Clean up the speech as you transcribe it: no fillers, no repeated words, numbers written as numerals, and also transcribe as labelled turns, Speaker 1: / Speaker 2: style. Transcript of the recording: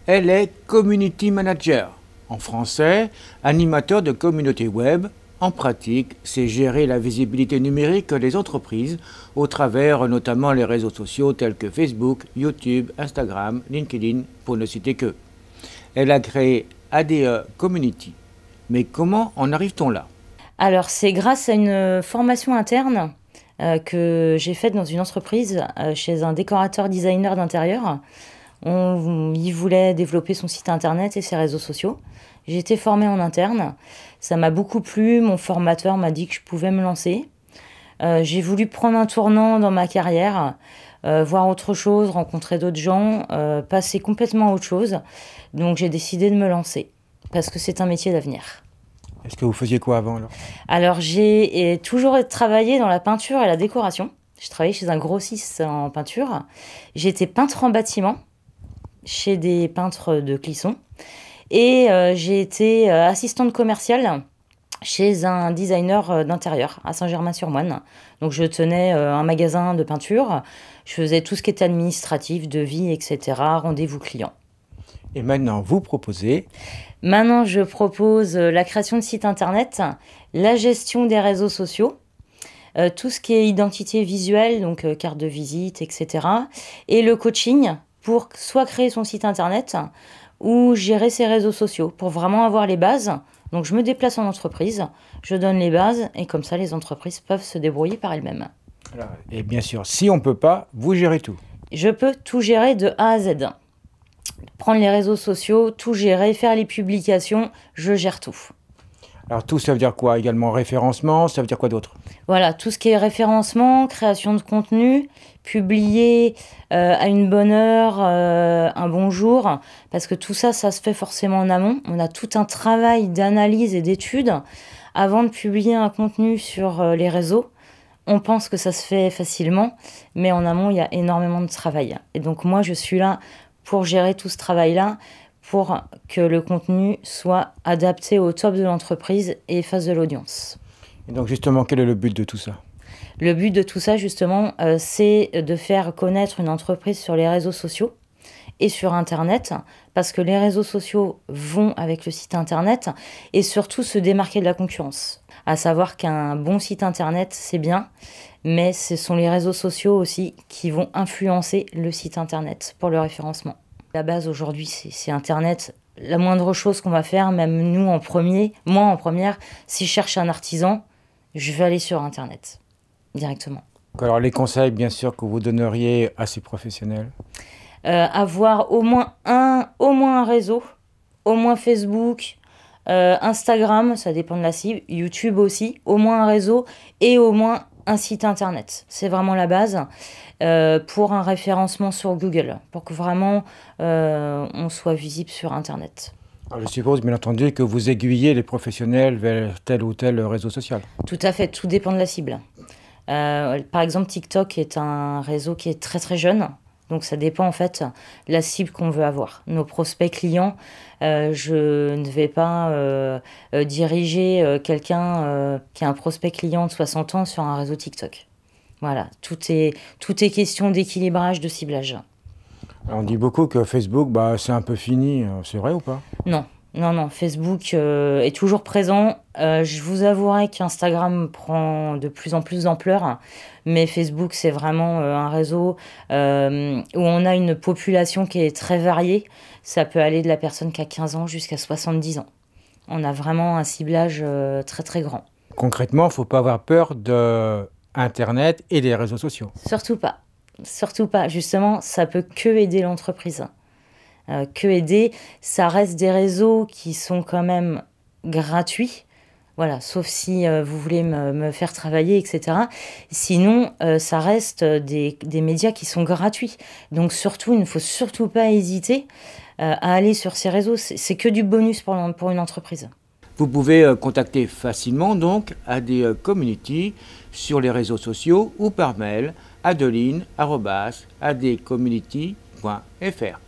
Speaker 1: Elle est Community Manager. En français, animateur de communauté web. En pratique, c'est gérer la visibilité numérique des entreprises au travers notamment les réseaux sociaux tels que Facebook, YouTube, Instagram, LinkedIn, pour ne citer que. Elle a créé ADE Community. Mais comment en arrive-t-on là?
Speaker 2: Alors, c'est grâce à une formation interne que j'ai faite dans une entreprise chez un décorateur designer d'intérieur. Il voulait développer son site internet et ses réseaux sociaux. J'ai été formée en interne. Ça m'a beaucoup plu. Mon formateur m'a dit que je pouvais me lancer. J'ai voulu prendre un tournant dans ma carrière, voir autre chose, rencontrer d'autres gens, passer complètement à autre chose. Donc j'ai décidé de me lancer parce que c'est un métier d'avenir.
Speaker 1: Est-ce que vous faisiez quoi avant alors?
Speaker 2: Alors j'ai toujours travaillé dans la peinture et la décoration. Je travaillais chez un grossiste en peinture. J'étais peintre en bâtiment chez des peintres de Clisson. Et j'ai été assistante commerciale chez un designer d'intérieur à Saint-Germain-sur-Moine. Donc je tenais un magasin de peinture. Je faisais tout ce qui était administratif, devis, etc., rendez-vous clients.
Speaker 1: Et maintenant, vous proposez?
Speaker 2: Maintenant, je propose la création de sites internet, la gestion des réseaux sociaux, tout ce qui est identité visuelle, donc carte de visite, etc. Et le coaching pour soit créer son site internet ou gérer ses réseaux sociaux pour vraiment avoir les bases. Donc je me déplace en entreprise, je donne les bases et comme ça les entreprises peuvent se débrouiller par elles-mêmes.
Speaker 1: Et bien sûr, si on ne peut pas, vous gérez tout.
Speaker 2: Je peux tout gérer de A à Z. Prendre les réseaux sociaux, tout gérer, faire les publications, je gère tout.
Speaker 1: Alors tout, ça veut dire quoi? Également référencement, ça veut dire quoi d'autre?
Speaker 2: Voilà, tout ce qui est référencement, création de contenu, publier à une bonne heure, un bon jour, parce que tout ça, ça se fait forcément en amont. On a tout un travail d'analyse et d'étude avant de publier un contenu sur les réseaux. On pense que ça se fait facilement, mais en amont, il y a énormément de travail. Et donc moi, je suis là pour gérer tout ce travail-là, pour que le contenu soit adapté au top de l'entreprise et fasse de l'audience.
Speaker 1: Et donc justement, quel est le but de tout ça?
Speaker 2: Le but de tout ça, justement, c'est de faire connaître une entreprise sur les réseaux sociaux et sur Internet, parce que les réseaux sociaux vont avec le site Internet et surtout se démarquer de la concurrence. À savoir qu'un bon site Internet, c'est bien, mais ce sont les réseaux sociaux aussi qui vont influencer le site Internet pour le référencement. La base aujourd'hui, c'est Internet. La moindre chose qu'on va faire, même nous en premier, moi en première, si je cherche un artisan, je vais aller sur Internet directement.
Speaker 1: Alors les conseils, bien sûr, que vous donneriez à ces professionnels?
Speaker 2: Avoir au moins un réseau, au moins Facebook, Instagram, ça dépend de la cible, YouTube aussi, au moins un réseau et au moins un site internet. C'est vraiment la base pour un référencement sur Google, pour que vraiment on soit visible sur Internet.
Speaker 1: Alors, je suppose, bien entendu, que vous aiguillez les professionnels vers tel ou tel réseau social.
Speaker 2: Tout à fait, tout dépend de la cible. Par exemple, TikTok est un réseau qui est très très jeune. Donc ça dépend en fait de la cible qu'on veut avoir. Nos prospects clients, je ne vais pas diriger quelqu'un qui a un prospect client de 60 ans sur un réseau TikTok. Voilà, tout est question d'équilibrage, de ciblage.
Speaker 1: Alors, on dit beaucoup que Facebook, c'est un peu fini. C'est vrai ou pas?
Speaker 2: Non, non, non, Facebook est toujours présent. Je vous avouerai qu'Instagram prend de plus en plus d'ampleur, mais Facebook, c'est vraiment un réseau où on a une population qui est très variée. Ça peut aller de la personne qui a 15 ans jusqu'à 70 ans. On a vraiment un ciblage très très grand.
Speaker 1: Concrètement, il ne faut pas avoir peur de Internet et des réseaux sociaux.
Speaker 2: Surtout pas. Surtout pas. Justement, ça peut que aider l'entreprise. Que aider, ça reste des réseaux qui sont quand même gratuits. Voilà, sauf si vous voulez me faire travailler, etc. Sinon, ça reste des médias qui sont gratuits. Donc surtout, il ne faut surtout pas hésiter à aller sur ces réseaux. C'est que du bonus pour une entreprise.
Speaker 1: Vous pouvez contacter facilement donc ADE Community sur les réseaux sociaux ou par mail adeline@adecommunity.fr.